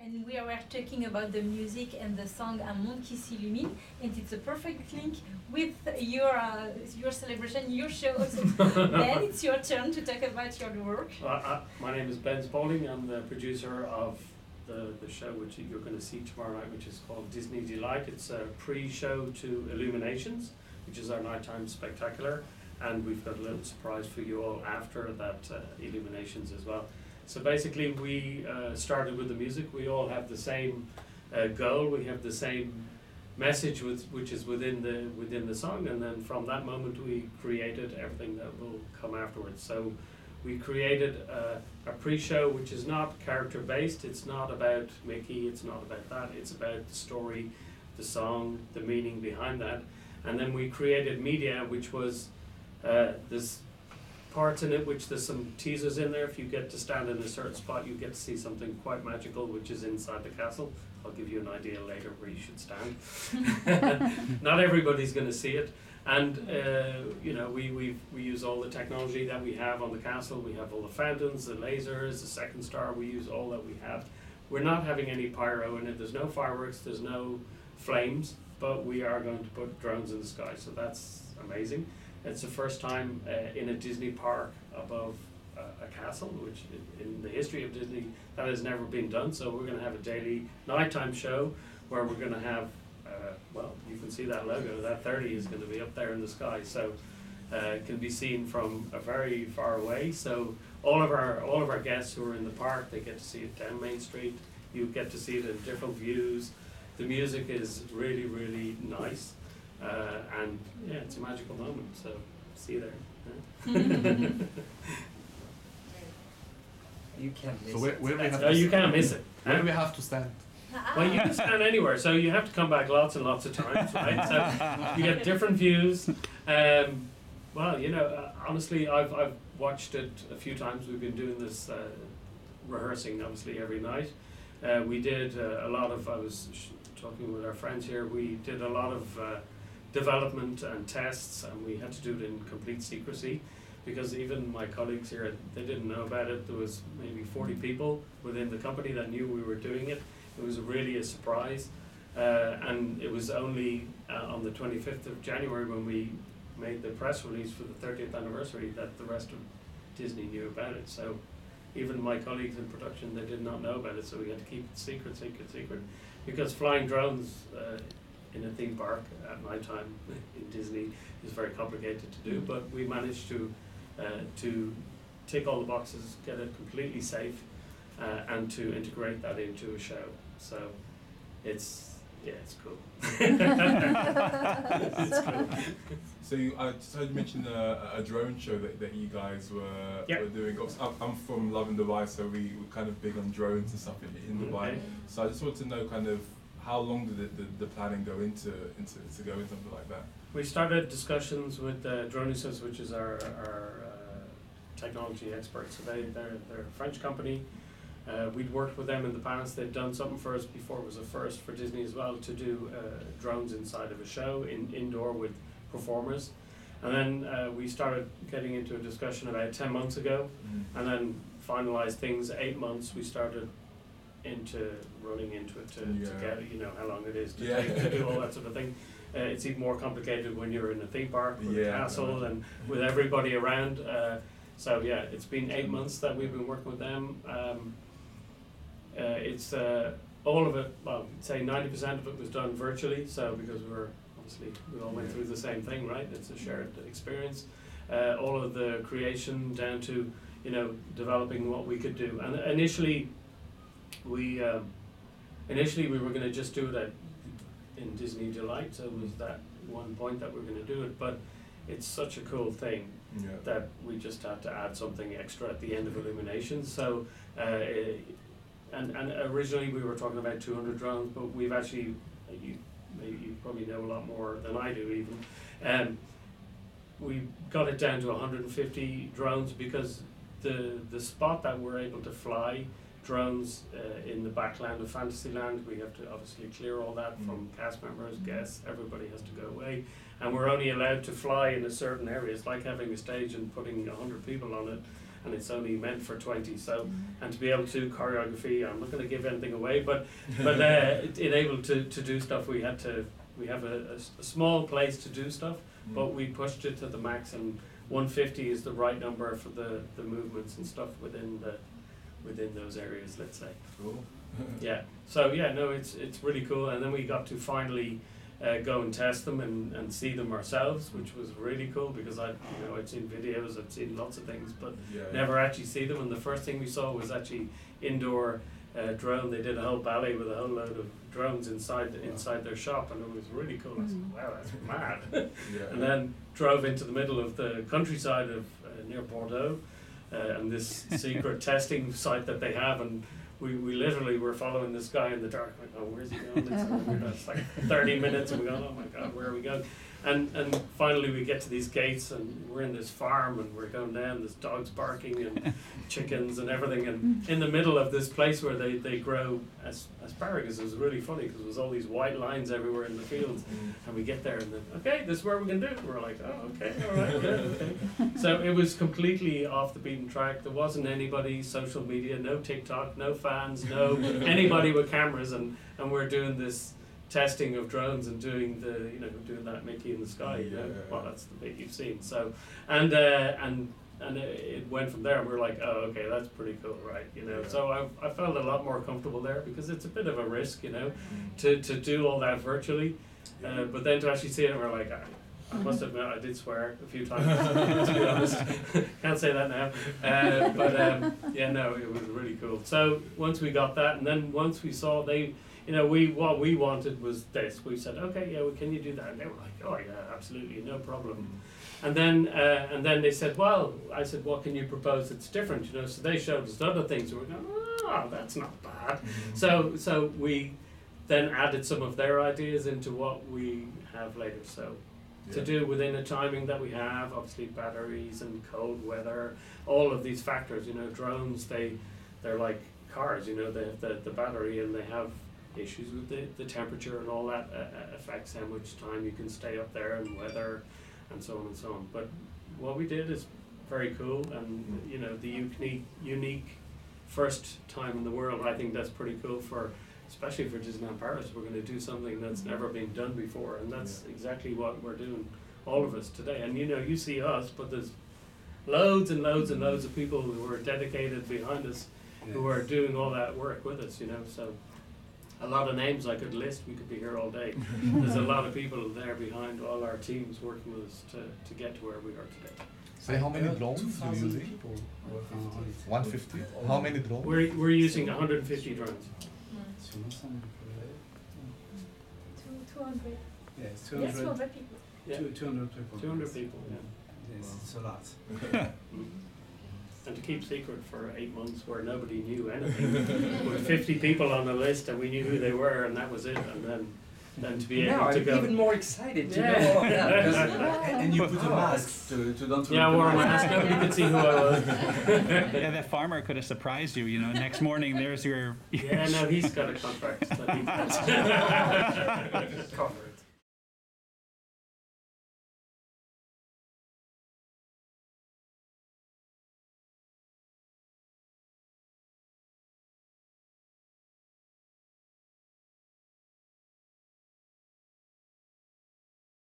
and we are talking about the music and the song Un monde qui s'illumine, and it's a perfect link with your celebration, your show. So Ben, it's your turn to talk about your work. My name is Ben Spalding. I'm the producer of the show which you're going to see tomorrow night, which is called Disney Delight. It's a pre-show to Illuminations, which is our nighttime spectacular, and we've got a little surprise for you all after that Illuminations as well. So basically we started with the music. We all have the same goal, we have the same message which is within the song, and then from that moment we created everything that will come afterwards. So we created a pre-show which is not character based, it's not about Mickey, it's not about that, it's about the story, the song, the meaning behind that. And then we created media, which was there's parts in it which there's some teasers in there. If you get to stand in a certain spot, you get to see something quite magical which is inside the castle. I'll give you an idea later where you should stand. Not everybody's going to see it. And you know, we use all the technology that we have on the castle. We have all the fountains, the lasers, the second star. We use all that we have. We're not having any pyro in it. There's no fireworks, there's no flames, but we are going to put drones in the sky, so that's amazing. It's the first time in a Disney park above a castle, which in the history of Disney, that has never been done. So we're going to have a daily nighttime show where we're going to have, well, you can see that logo, that 30 is going to be up there in the sky. So it can be seen from a very far away. So all of our guests who are in the park, they get to see it down Main Street. You get to see it in different views. The music is really, really nice. And yeah, it's a magical moment, so see you there. You can't miss so it. where we have No, you can't miss it. Where do we have to stand? Well, you can stand anywhere, so you have to come back lots and lots of times, right? So you get different views. Well, you know, honestly, I've watched it a few times. We've been doing this rehearsing, obviously, every night. We did a lot of, I was talking with our friends here, we did a lot of development and tests, and we had to do it in complete secrecy, because even my colleagues here, they didn't know about it. There was maybe 40 people within the company that knew we were doing it. It was really a surprise, and it was only on the 25th of January when we made the press release for the 30th anniversary that the rest of Disney knew about it. So even my colleagues in production, they did not know about it, so we had to keep it secret, because flying drones in a theme park at night time in Disney is very complicated to do, but we managed to tick all the boxes, get it completely safe, and to integrate that into a show. So it's cool. It's cool. So I just heard you mention a drone show that you guys were doing. I'm from Love and Dubai, so we're kind of big on drones and stuff in Dubai. Okay. So I just wanted to know kind of how long did the planning go into go in something like that? We started discussions with Dronisys, which is our technology experts. So they're a French company. We'd worked with them in the past. They'd done something for us before. It was a first for Disney as well, to do drones inside of a show indoor with performers. And then we started getting into a discussion about 10 months ago, and then finalized things 8 months. We started running into it to get, you know, how long it is to take to do all that sort of thing. It's even more complicated when you're in a theme park with a castle and with everybody around. So yeah, it's been 8 months that we've been working with them. It's all of it, well, say 90% of it was done virtually, so because we all went through the same thing, right? It's a shared experience. All of the creation down to, you know, developing what we could do. And initially we were going to just do it in Disney Delight, so it was that one point that we're going to do it, but it's such a cool thing that we just had to add something extra at the end of Illuminations. So and originally we were talking about 200 drones, but we've actually, you probably know a lot more than I do even, we got it down to 150 drones, because the spot that we're able to fly drones in the backland of Fantasyland, we have to obviously clear all that from cast members, guests, everybody has to go away, and we're only allowed to fly in a certain area. It's like having a stage and putting 100 people on it, and it's only meant for 20. So, and to be able to do choreography, I'm not going to give anything away, but enabled to do stuff. We have a small place to do stuff, but we pushed it to the max, and 150 is the right number for the movements and stuff within those areas, let's say. Cool. Yeah. So yeah, no, it's really cool. And then we got to finally go and test them and see them ourselves, which was really cool because I'd seen videos, I'd seen lots of things, but never actually see them. And the first thing we saw was actually indoor drone. They did a whole ballet with a whole load of drones inside their shop, and it was really cool. I said, wow, that's mad. And then drove into the middle of the countryside of near Bordeaux, and this secret testing site that they have, and we literally were following this guy in the dark, like, oh, where's he going? It's like 30 minutes, and we go, oh my God, where are we going? And finally we get to these gates, and we're in this farm, and we're going down, there's dogs barking and chickens and everything, and in the middle of this place where they grow asparagus. It was really funny because there was all these white lines everywhere in the fields, and we get there and then, okay, this is where we can do it. We're like, oh, okay, all right, yeah, okay. So it was completely off the beaten track. There wasn't anybody, social media, no TikTok, no fans, no anybody with cameras, and we're doing this testing of drones and doing doing that Mickey in the sky, well, that's the bit you've seen. So and it went from there, and we're like, oh, okay, that's pretty cool, right? So I felt a lot more comfortable there because it's a bit of a risk, to do all that virtually, but then to actually see it, and we're like, I must admit I did swear a few times, to be honest. Can't say that now, but it was really cool. So once we got that, and then once we saw what we wanted was this. We said, okay, can you do that? And they were like, oh yeah, absolutely, no problem. And then they said, well, I said, what can you propose that's different? So they showed us other things. We were going, oh, that's not bad. So we then added some of their ideas into what we have later. So to do within a timing that we have, obviously batteries and cold weather, all of these factors. Drones, they're like cars. They have the battery, and they have issues with the temperature, and all that affects how much time you can stay up there, and weather, and so on and so on. But what we did is very cool, and the unique first time in the world. I think that's pretty cool especially for Disneyland Paris. We're going to do something that's never been done before, and that's exactly what we're doing, all of us today. And you see us, but there's loads and loads and loads of people who are dedicated behind us, who are doing all that work with us. So a lot of names I could list. We could be here all day. There's a lot of people there behind all our teams working with us to get to where we are today. So how many drones are you using? People 150. How many drones? We're using 150 drones. 200. Yes, 200. Yes, 200 people. Yeah. 200 people. 200 people, yeah. Yes, it's a lot. And to keep secret for 8 months where nobody knew anything, with 50 people on the list, and we knew who they were, and that was it. And then to be able to go. I'm even more excited to know. And you put a mask to don't. Yeah, I wore a mask. Nobody could see who I was. Yeah, that farmer could have surprised you. Next morning there's your. Yeah, no, he's got a contract. That he cover.